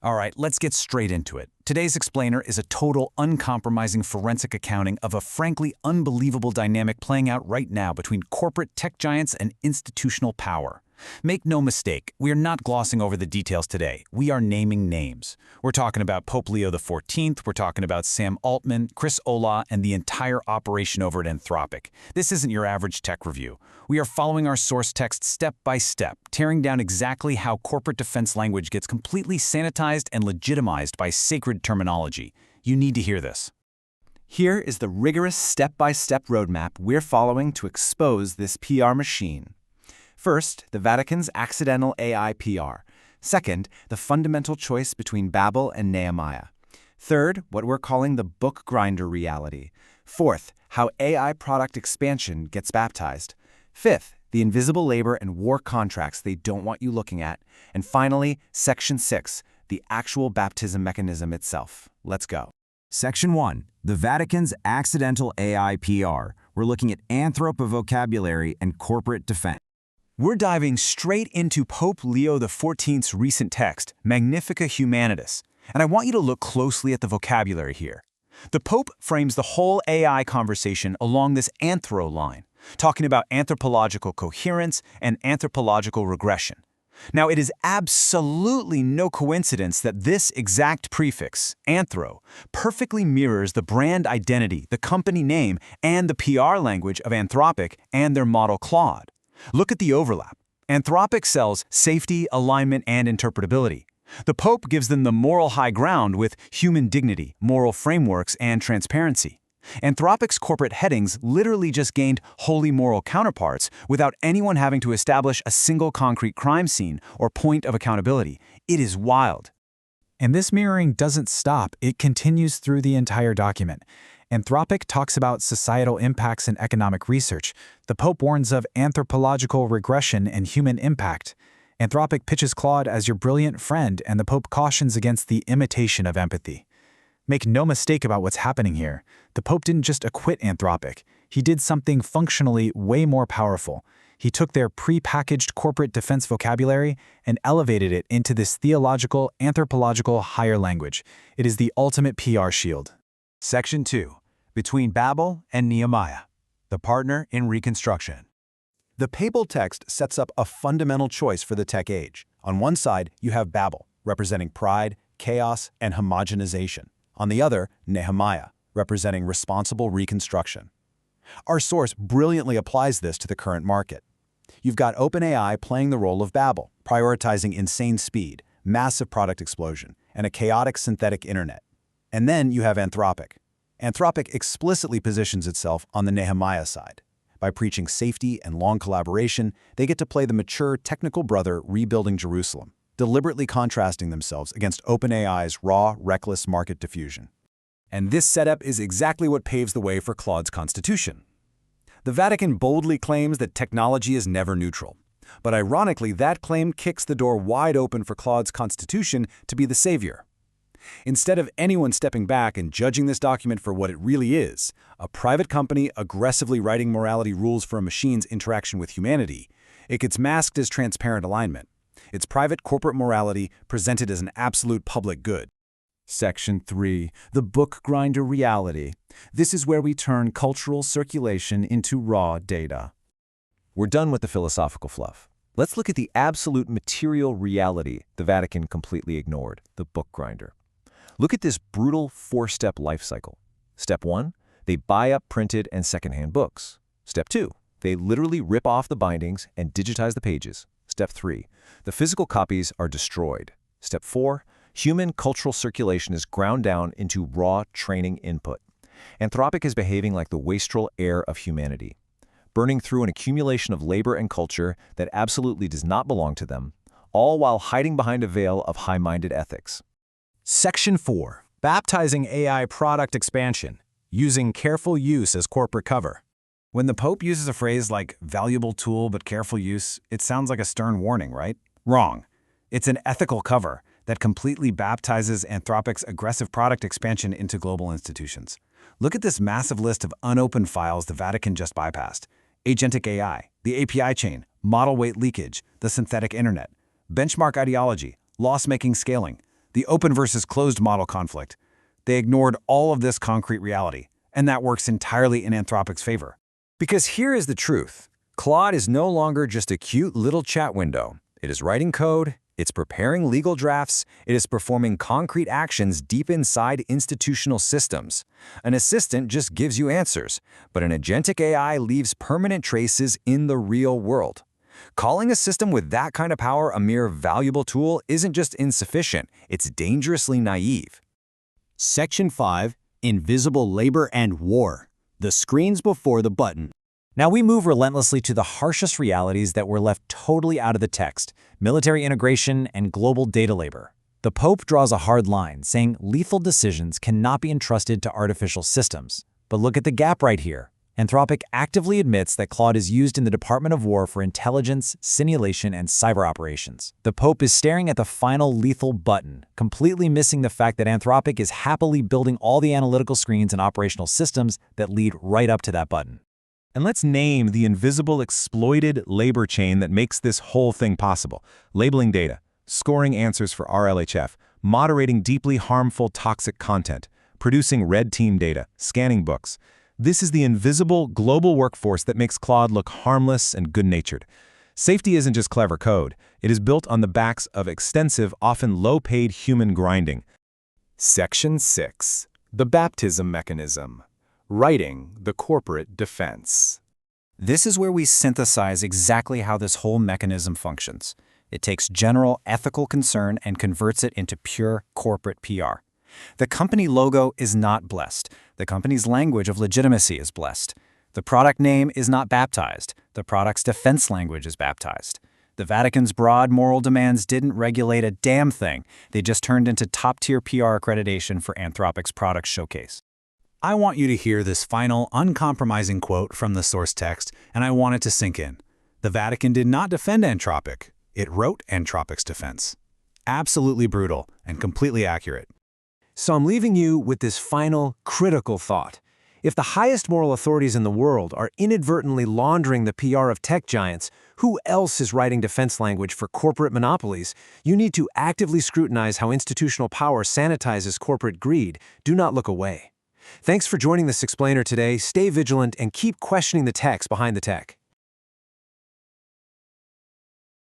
All right, let's get straight into it. Today's explainer is a total, uncompromising forensic accounting of a frankly unbelievable dynamic playing out right now between corporate tech giants and institutional power. Make no mistake, we are not glossing over the details today. We are naming names. We're talking about Pope Leo XIV, we're talking about Sam Altman, Chris Olah, and the entire operation over at Anthropic. This isn't your average tech review. We are following our source text step by step, tearing down exactly how corporate defense language gets completely sanitized and legitimized by sacred terminology. You need to hear this. Here is the rigorous step-by-step roadmap we're following to expose this PR machine. First, the Vatican's accidental AI PR. Second, the fundamental choice between Babel and Nehemiah. Third, what we're calling the book grinder reality. Fourth, how AI product expansion gets baptized. Fifth, the invisible labor and war contracts they don't want you looking at. And finally, Section 6, the actual baptism mechanism itself. Let's go. Section 1, the Vatican's accidental AI PR. We're looking at anthropo-vocabulary and corporate defense. We're diving straight into Pope Leo XIV's recent text, Magnifica Humanitas, and I want you to look closely at the vocabulary here. The Pope frames the whole AI conversation along this anthro line, talking about anthropological coherence and anthropological regression. Now, it is absolutely no coincidence that this exact prefix, anthro, perfectly mirrors the brand identity, the company name, and the PR language of Anthropic and their model Claude. Look at the overlap. Anthropic sells safety, alignment, and interpretability. The Pope gives them the moral high ground with human dignity, moral frameworks, and transparency. Anthropic's corporate headings literally just gained wholly moral counterparts without anyone having to establish a single concrete crime scene or point of accountability. It is wild. And this mirroring doesn't stop, it continues through the entire document. Anthropic talks about societal impacts in economic research. The Pope warns of anthropological regression and human impact. Anthropic pitches Claude as your brilliant friend, and the Pope cautions against the imitation of empathy. Make no mistake about what's happening here. The Pope didn't just acquit Anthropic. He did something functionally way more powerful. He took their pre-packaged corporate defense vocabulary and elevated it into this theological, anthropological higher language. It is the ultimate PR shield. Section 2, between Babel and Nehemiah, the partner in reconstruction. The papal text sets up a fundamental choice for the tech age. On one side, you have Babel, representing pride, chaos, and homogenization. On the other, Nehemiah, representing responsible reconstruction. Our source brilliantly applies this to the current market. You've got OpenAI playing the role of Babel, prioritizing insane speed, massive product explosion, and a chaotic synthetic internet. And then you have Anthropic. Anthropic explicitly positions itself on the Nehemiah side. By preaching safety and long collaboration, they get to play the mature technical brother rebuilding Jerusalem, deliberately contrasting themselves against OpenAI's raw, reckless market diffusion. And this setup is exactly what paves the way for Claude's constitution. The Vatican boldly claims that technology is never neutral. But ironically, that claim kicks the door wide open for Claude's constitution to be the savior. Instead of anyone stepping back and judging this document for what it really is, a private company aggressively writing morality rules for a machine's interaction with humanity, it gets masked as transparent alignment. It's private corporate morality presented as an absolute public good. Section 3, the book grinder reality. This is where we turn cultural circulation into raw data. We're done with the philosophical fluff. Let's look at the absolute material reality the Vatican completely ignored, the book grinder. Look at this brutal four-step life cycle. Step 1, they buy up printed and secondhand books. Step 2, they literally rip off the bindings and digitize the pages. Step 3, the physical copies are destroyed. Step 4, human cultural circulation is ground down into raw training input. Anthropic is behaving like the wastrel heir of humanity, burning through an accumulation of labor and culture that absolutely does not belong to them, all while hiding behind a veil of high-minded ethics. Section 4, baptizing AI product expansion, using careful use as corporate cover. When the Pope uses a phrase like valuable tool but careful use, it sounds like a stern warning, right? Wrong. It's an ethical cover that completely baptizes Anthropic's aggressive product expansion into global institutions. Look at this massive list of unopened files the Vatican just bypassed. Agentic AI, the API chain, model weight leakage, the synthetic internet, benchmark ideology, loss-making scaling. the open versus closed model conflict. They ignored all of this concrete reality, and that works entirely in Anthropic's favor. Because here is the truth. Claude is no longer just a cute little chat window. It is writing code, it's preparing legal drafts, it is performing concrete actions deep inside institutional systems. An assistant just gives you answers, but an agentic AI leaves permanent traces in the real world. Calling a system with that kind of power a mere valuable tool isn't just insufficient, it's dangerously naive. Section 5, Invisible Labor and War. The screens before the button. Now we move relentlessly to the harshest realities that were left totally out of the text: military integration and global data labor. The Pope draws a hard line, saying lethal decisions cannot be entrusted to artificial systems. But look at the gap right here. Anthropic actively admits that Claude is used in the Department of War for intelligence, simulation, and cyber operations. The Pope is staring at the final lethal button, completely missing the fact that Anthropic is happily building all the analytical screens and operational systems that lead right up to that button. And let's name the invisible exploited labor chain that makes this whole thing possible. Labeling data, scoring answers for RLHF, moderating deeply harmful toxic content, producing red team data, scanning books. This is the invisible global workforce that makes Claude look harmless and good-natured. Safety isn't just clever code. It is built on the backs of extensive, often low-paid human grinding. Section 6. The Baptism Mechanism. Writing the Corporate Defense. This is where we synthesize exactly how this whole mechanism functions. It takes general ethical concern and converts it into pure corporate PR. The company logo is not blessed. The company's language of legitimacy is blessed. The product name is not baptized. The product's defense language is baptized. The Vatican's broad moral demands didn't regulate a damn thing. They just turned into top-tier PR accreditation for Anthropic's product showcase. I want you to hear this final, uncompromising quote from the source text, and I want it to sink in. The Vatican did not defend Anthropic. It wrote Anthropic's defense. Absolutely brutal and completely accurate. So I'm leaving you with this final, critical thought. If the highest moral authorities in the world are inadvertently laundering the PR of tech giants, who else is writing defense language for corporate monopolies? You need to actively scrutinize how institutional power sanitizes corporate greed. Do not look away. Thanks for joining this explainer today. Stay vigilant and keep questioning the text behind the tech.